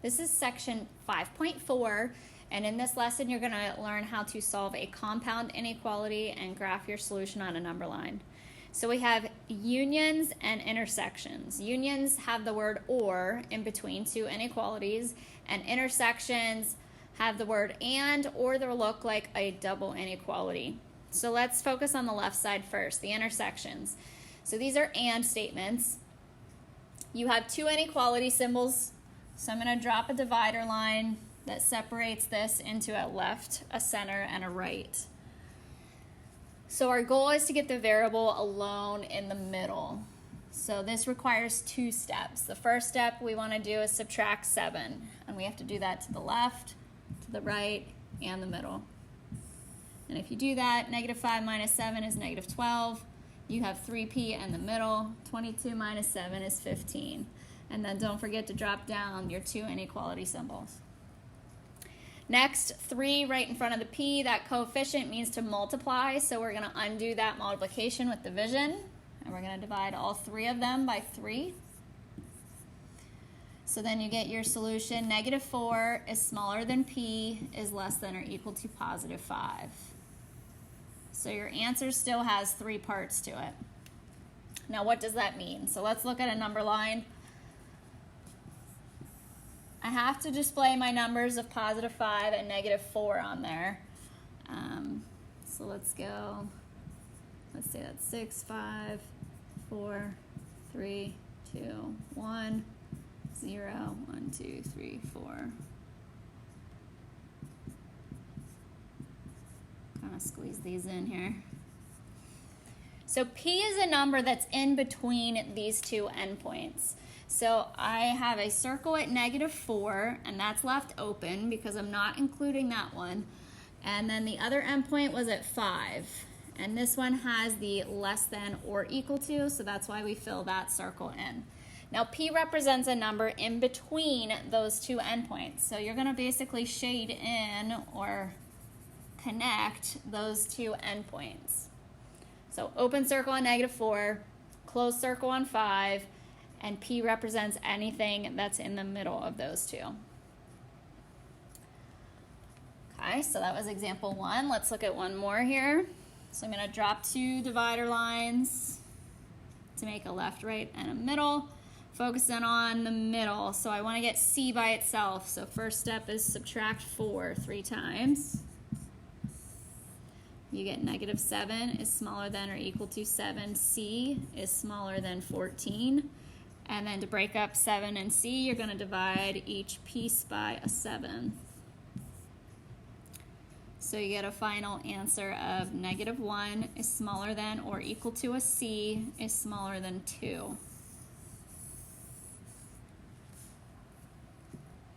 This is section 5.4, and in this lesson you're going to learn how to solve a compound inequality and graph your solution on a number line. So we have unions and intersections. Unions have the word or in between two inequalities, and intersections have the word and, or they'll look like a double inequality. So let's focus on the left side first, the intersections. So these are and statements. You have two inequality symbols, so I'm going to drop a divider line that separates this into a left, a center, and a right. So our goal is to get the variable alone in the middle. So this requires two steps. The first step we want to do is subtract 7, and we have to do that to the left, to the right, and the middle. And if you do that, -5 minus 7 is -12. You have 3p in the middle. 22 minus 7 is 15. And then don't forget to drop down your two inequality symbols. Next, 3 right in front of the p, that coefficient means to multiply, so we're going to undo that multiplication with division, and we're going to divide all 3 of them by 3. So then you get your solution, -4 is smaller than p is less than or equal to +5. So your answer still has 3 parts to it. Now what does that mean? So let's look at a number line. I have to display my numbers of +5 and -4 on there. So let's go, let's say that's 6, 5, 4, 3, 2, 1, 0, 1, 2, 3, 4. Kind of squeeze these in here. So p is a number that's in between these two endpoints. So I have a circle at -4, and that's left open because I'm not including that one. And then the other endpoint was at 5. And this one has the less than or equal to, so that's why we fill that circle in. Now p represents a number in between those two endpoints. So you're going to basically shade in or connect those two endpoints. So open circle on -4, closed circle on 5, and p represents anything that's in the middle of those two. Okay, so that was example 1. Let's look at one more here. So I'm going to drop 2 divider lines to make a left, right, and a middle. Focusing on the middle. So I want to get c by itself. So first step is subtract 4 3 times. You get -7 is smaller than or equal to 7. C is smaller than 14. And then to break up 7 and c, you're going to divide each piece by a 7. So you get a final answer of -1 is smaller than or equal to a c is smaller than 2.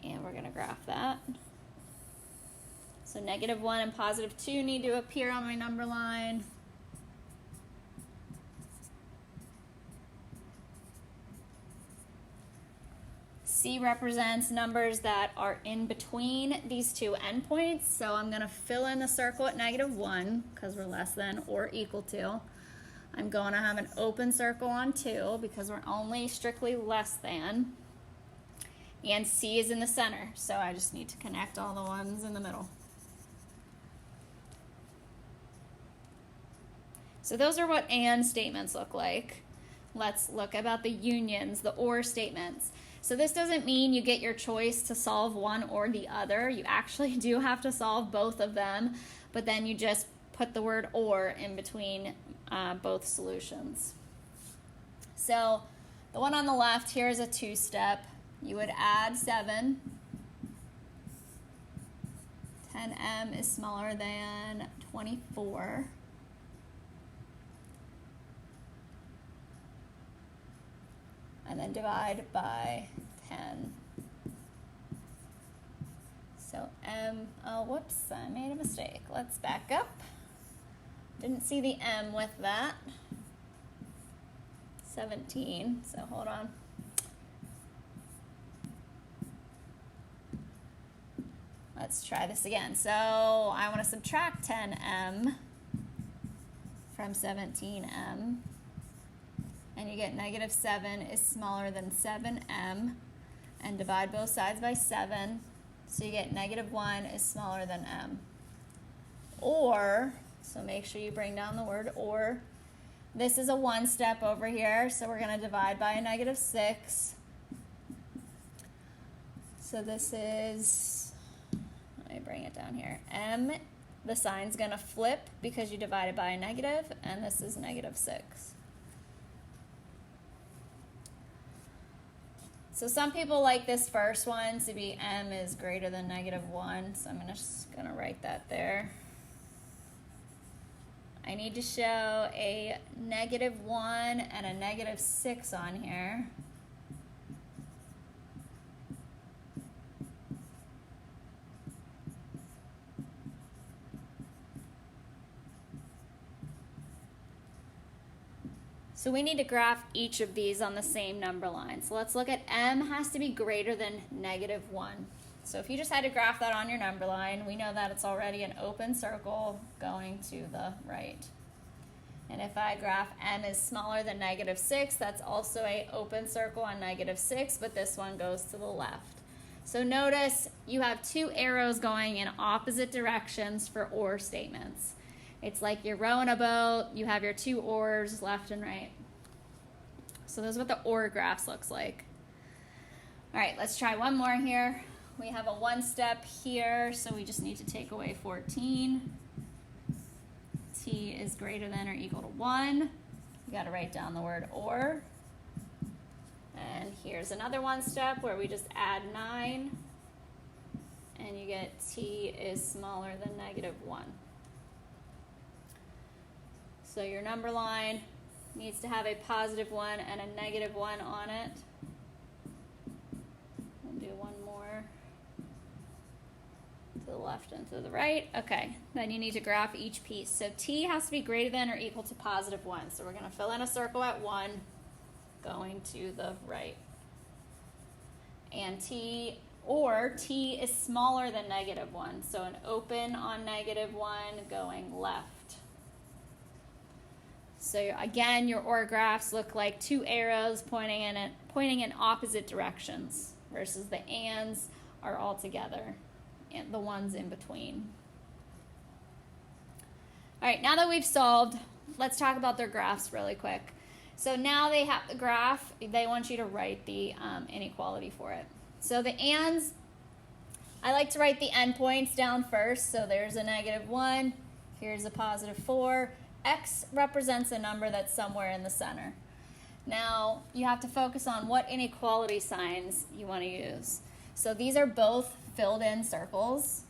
And we're going to graph that. So -1 and +2 need to appear on my number line. C represents numbers that are in between these two endpoints. So I'm going to fill in the circle at -1 because we're less than or equal to. I'm going to have an open circle on 2 because we're only strictly less than. And C is in the center, so I just need to connect all the ones in the middle. So those are what and statements look like. Let's look about the unions, the or statements. So this doesn't mean you get your choice to solve one or the other. You actually do have to solve both of them, but then you just put the word or in between both solutions. So the one on the left here is a 2-step. You would add 7. 10m is smaller than 24. And then divide by 10. So m, oh whoops, I made a mistake. Let's back up. Didn't see the m with that. 17, so hold on. Let's try this again. So I want to subtract 10m from 17m. And you get -7 is smaller than 7m. and divide both sides by 7. So you get -1 is smaller than m. Or, so make sure you bring down the word or. This is a 1 step over here, so we're going to divide by a -6. So this is, let me bring it down here. M, the sign's going to flip because you divided by a negative, and this is -6. So some people like this first one to be m is greater than -1, so I'm just going to write that there. I need to show a -1 and a -6 on here. So we need to graph each of these on the same number line. So let's look at m has to be greater than -1. So if you just had to graph that on your number line, we know that it's already an open circle going to the right. And if I graph m is smaller than -6, that's also an open circle on -6, but this one goes to the left. So notice you have 2 arrows going in opposite directions for or statements. It's like you're rowing a boat, you have your 2 oars left and right. So this is what the or graphs looks like. All right, let's try one more here. We have a 1 step here, so we just need to take away 14. T is greater than or equal to 1. You got to write down the word or. And here's another 1 step where we just add 9, and you get T is smaller than -1. So your number line needs to have a +1 and a -1 on it. We'll do one more to the left and to the right. Okay, then you need to graph each piece. So T has to be greater than or equal to +1. So we're going to fill in a circle at 1 going to the right. And T is smaller than -1. So an open on -1 going left. So again, your or graphs look like 2 arrows pointing in opposite directions versus the ands are all together and the ones in between. All right, now that we've solved, let's talk about their graphs really quick. So now they have the graph, they want you to write the inequality for it. So the ands, I like to write the endpoints down first. So there's a -1, here's a +4. X represents a number that's somewhere in the center. Now, you have to focus on what inequality signs you want to use. So these are both filled in circles.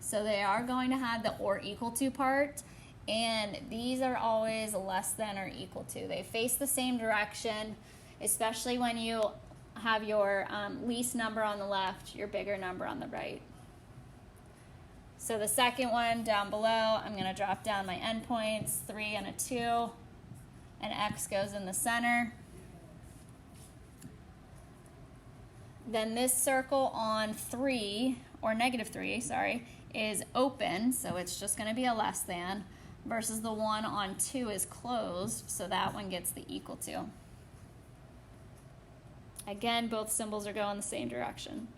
So they are going to have the or equal to part, and these are always less than or equal to. They face the same direction, especially when you have your least number on the left, your bigger number on the right. So the second one down below, I'm going to drop down my endpoints, 3 and a 2, and X goes in the center. Then this circle on 3, or -3, sorry, is open, so it's just going to be a less than, versus the one on 2 is closed, so that one gets the equal to. Again, both symbols are going the same direction.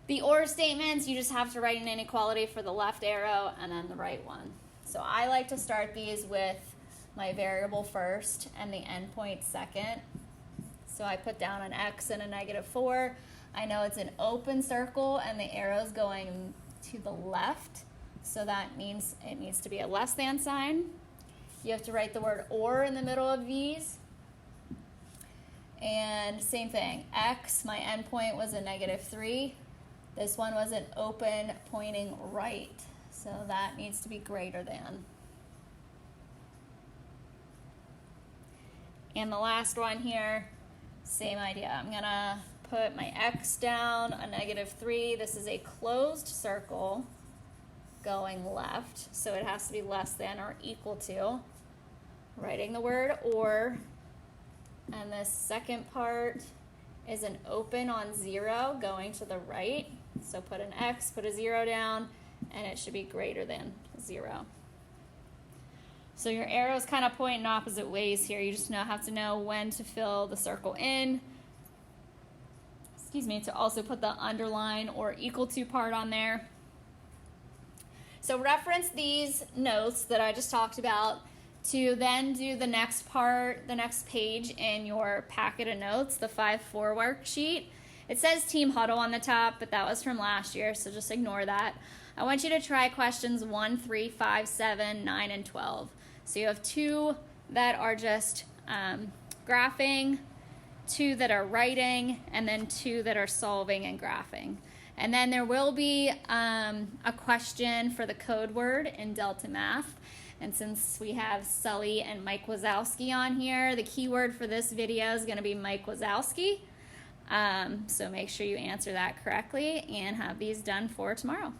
The or statements, you just have to write an inequality for the left arrow and then the right one. So I like to start these with my variable first and the endpoint second. So I put down an X and a -4. I know it's an open circle and the arrow's going to the left, so that means it needs to be a less than sign. You have to write the word or in the middle of these. And same thing, X, my endpoint was a -3. This one was an open pointing right, so that needs to be greater than. And the last one here, same idea. I'm gonna put my X down, a -3. This is a closed circle going left, so it has to be less than or equal to. Writing the word or, and this second part is an open on 0 going to the right. So put an X, put a 0 down, and it should be greater than 0. So your arrows kind of point in opposite ways here. You just have to know when to fill the circle in. to also put the underline or equal to part on there. So reference these notes that I just talked about to then do the next part, the next page in your packet of notes, the 5-4 worksheet. It says Team Huddle on the top, but that was from last year, so just ignore that. I want you to try questions 1, 3, 5, 7, 9, and 12. So you have 2 that are just graphing, 2 that are writing, and then 2 that are solving and graphing. And then there will be a question for the code word in Delta Math. And since we have Sully and Mike Wazowski on here, the keyword for this video is going to be Mike Wazowski. So make sure you answer that correctly and have these done for tomorrow.